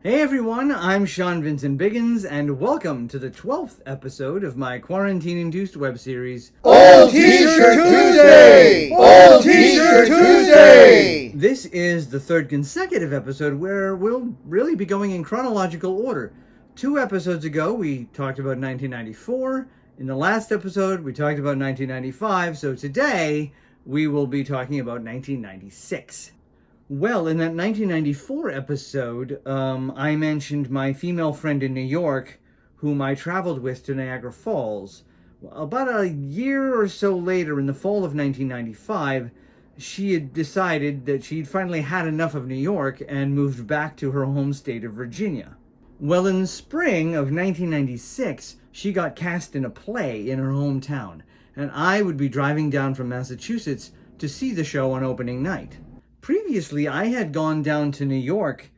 Hey everyone, I'm Sean Vincent Biggins, and welcome to the 12th episode of my quarantine-induced web series, Old T-Shirt Tuesday! Old T-Shirt Tuesday! This is the third consecutive episode where we'll really be going in chronological order. 2 episodes ago, we talked about 1994. In the last episode, we talked about 1995, so today we will be talking about 1996. Well, in that 1994 episode, I mentioned my female friend in New York, whom I traveled with to Niagara Falls. About a year or so later, in the fall of 1995, she had decided that she'd finally had enough of New York and moved back to her home state of Virginia. Well, in the spring of 1996, she got cast in a play in her hometown, and I would be driving down from Massachusetts to see the show on opening night. Previously, I had gone down to New York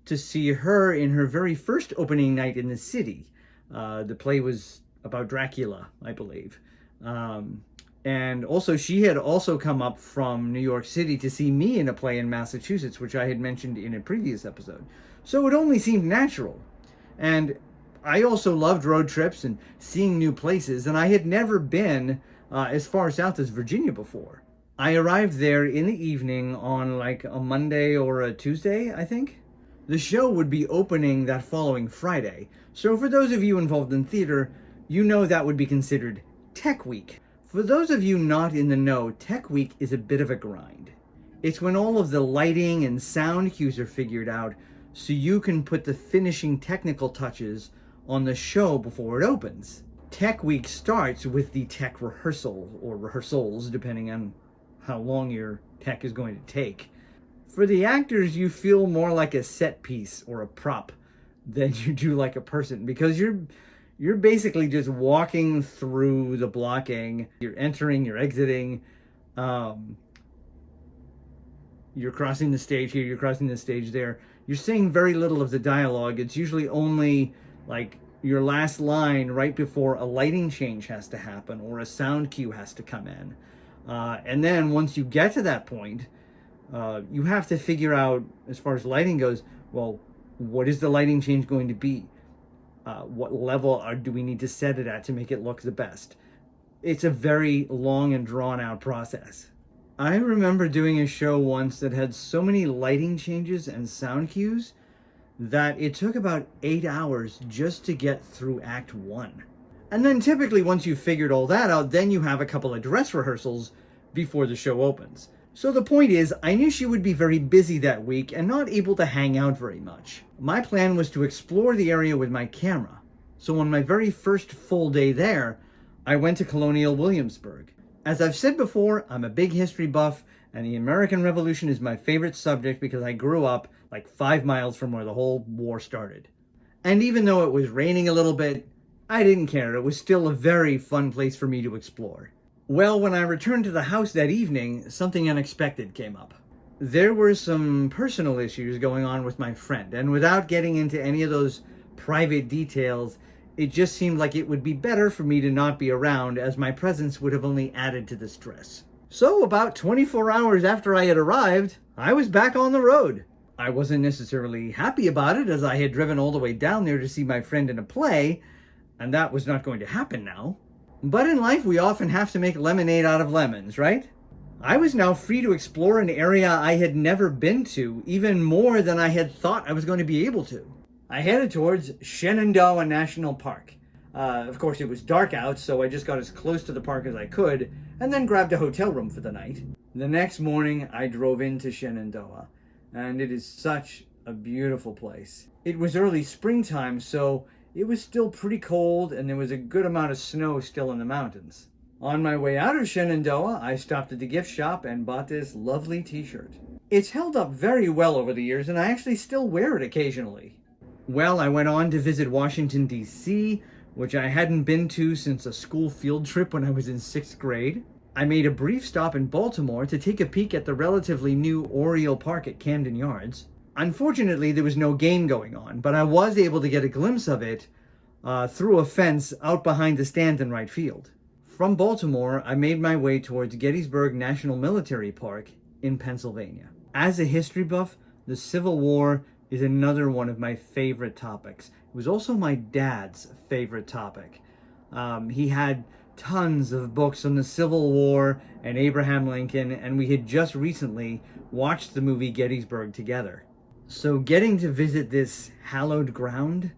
to see her in her very first opening night in the city. The play was about Dracula, I believe. And also, she had also come up from New York City to see me in a play in Massachusetts, which I had mentioned in a previous episode. So it only seemed natural. And I also loved road trips and seeing new places, and I had never been as far south as Virginia before. I arrived there in the evening on like a Monday or a Tuesday, I think. The show would be opening that following Friday. So for those of you involved in theater, you know that would be considered Tech Week. For those of you not in the know, Tech Week is a bit of a grind. It's when all of the lighting and sound cues are figured out so you can put the finishing technical touches on the show before it opens. Tech Week starts with the tech rehearsal, or rehearsals, depending on how long your tech is going to take. For the actors, you feel more like a set piece or a prop than you do like a person, because you're basically just walking through the blocking. You're entering, you're exiting, you're crossing the stage here, you're crossing the stage there. You're saying very little of the dialogue. It's usually only like your last line right before a lighting change has to happen or a sound cue has to come in. And then once you get to that point, you have to figure out, as far as lighting goes, well, what is the lighting change going to be? What level do we need to set it at to make it look the best? It's a very long and drawn out process. I remember doing a show once that had so many lighting changes and sound cues that it took about 8 hours just to get through Act 1. And then typically once you've figured all that out, then you have a couple of dress rehearsals before the show opens. So the point is, I knew she would be very busy that week and not able to hang out very much. My plan was to explore the area with my camera. So on my very first full day there, I went to Colonial Williamsburg. As I've said before, I'm a big history buff, and the American Revolution is my favorite subject because I grew up like 5 miles from where the whole war started. And even though it was raining a little bit, I didn't care. It was still a very fun place for me to explore. Well, when I returned to the house that evening, something unexpected came up. There were some personal issues going on with my friend, and without getting into any of those private details, it just seemed like it would be better for me to not be around, as my presence would have only added to the stress. So about 24 hours after I had arrived, I was back on the road. I wasn't necessarily happy about it, as I had driven all the way down there to see my friend in a play, and that was not going to happen now. But in life, we often have to make lemonade out of lemons, right? I was now free to explore an area I had never been to, even more than I had thought I was going to be able to. I headed towards Shenandoah National Park. Of course, it was dark out, so I just got as close to the park as I could, and then grabbed a hotel room for the night. The next morning, I drove into Shenandoah, and it is such a beautiful place. It was early springtime, so it was still pretty cold, and there was a good amount of snow still in the mountains. On my way out of Shenandoah, I stopped at the gift shop and bought this lovely t-shirt. It's held up very well over the years, and I actually still wear it occasionally. Well, I went on to visit Washington, D.C., which I hadn't been to since a school field trip when I was in 6th grade. I made a brief stop in Baltimore to take a peek at the relatively new Oriole Park at Camden Yards. Unfortunately, there was no game going on, but I was able to get a glimpse of it through a fence out behind the stand in right field. From Baltimore, I made my way towards Gettysburg National Military Park in Pennsylvania. As a history buff, the Civil War is another one of my favorite topics. It was also my dad's favorite topic. He had tons of books on the Civil War and Abraham Lincoln, and we had just recently watched the movie Gettysburg together. So getting to visit this hallowed ground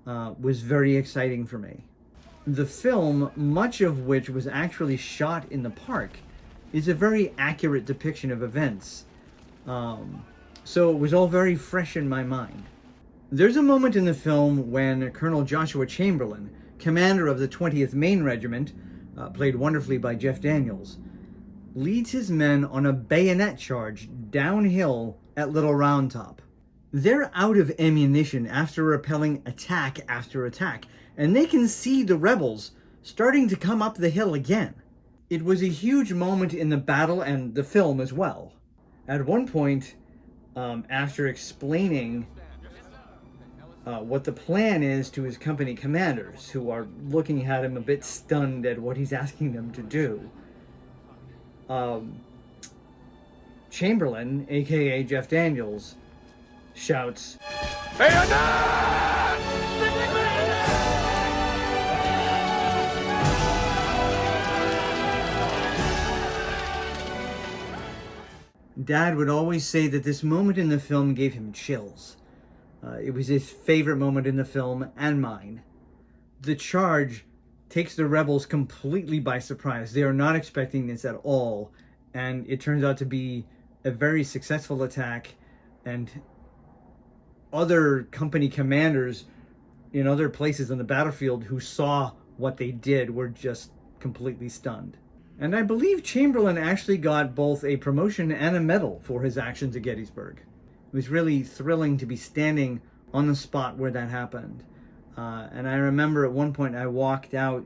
was very exciting for me. The film, much of which was actually shot in the park, is a very accurate depiction of events. So it was all very fresh in my mind. There's a moment in the film when Colonel Joshua Chamberlain, commander of the 20th Maine Regiment, played wonderfully by Jeff Daniels, leads his men on a bayonet charge downhill at Little Round Top. They're out of ammunition after repelling attack after attack, and they can see the rebels starting to come up the hill again. It was a huge moment in the battle and the film as well. At one point, after explaining what the plan is to his company commanders, who are looking at him a bit stunned at what he's asking them to do, Chamberlain, aka Jeff Daniels, shouts, "Bayonet!" Dad would always say that this moment in the film gave him chills. It was his favorite moment in the film and mine. The charge takes the rebels completely by surprise. They are not expecting this at all, and it turns out to be a very successful attack, and other company commanders in other places on the battlefield who saw what they did were just completely stunned. And I believe Chamberlain actually got both a promotion and a medal for his actions at Gettysburg. It was really thrilling to be standing on the spot where that happened. And I remember at one point I walked out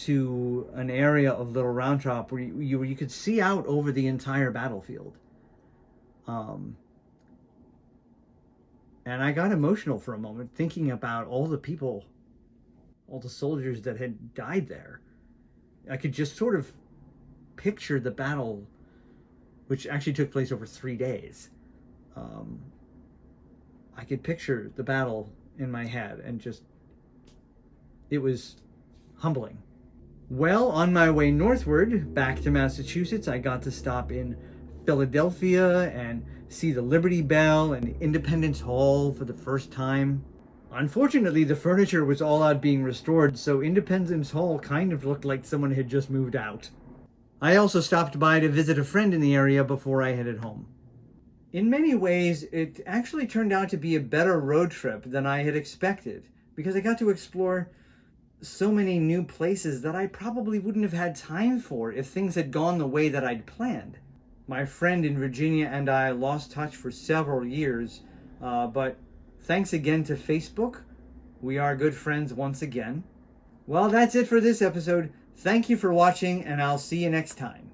to an area of Little Round Top where you could see out over the entire battlefield. And I got emotional for a moment thinking about all the people, all the soldiers that had died there. I could just sort of picture the battle, which actually took place over 3 days. I could picture the battle in my head, and just, it was humbling. Well, on my way northward back to Massachusetts, I got to stop in Philadelphia and see the Liberty Bell and Independence Hall for the first time. Unfortunately, the furniture was all out being restored, so Independence Hall kind of looked like someone had just moved out. I also stopped by to visit a friend in the area before I headed home. In many ways, it actually turned out to be a better road trip than I had expected, because I got to explore so many new places that I probably wouldn't have had time for if things had gone the way that I'd planned. My friend in Virginia and I lost touch for several years, but thanks again to Facebook, we are good friends once again. Well, that's it for this episode. Thank you for watching, and I'll see you next time.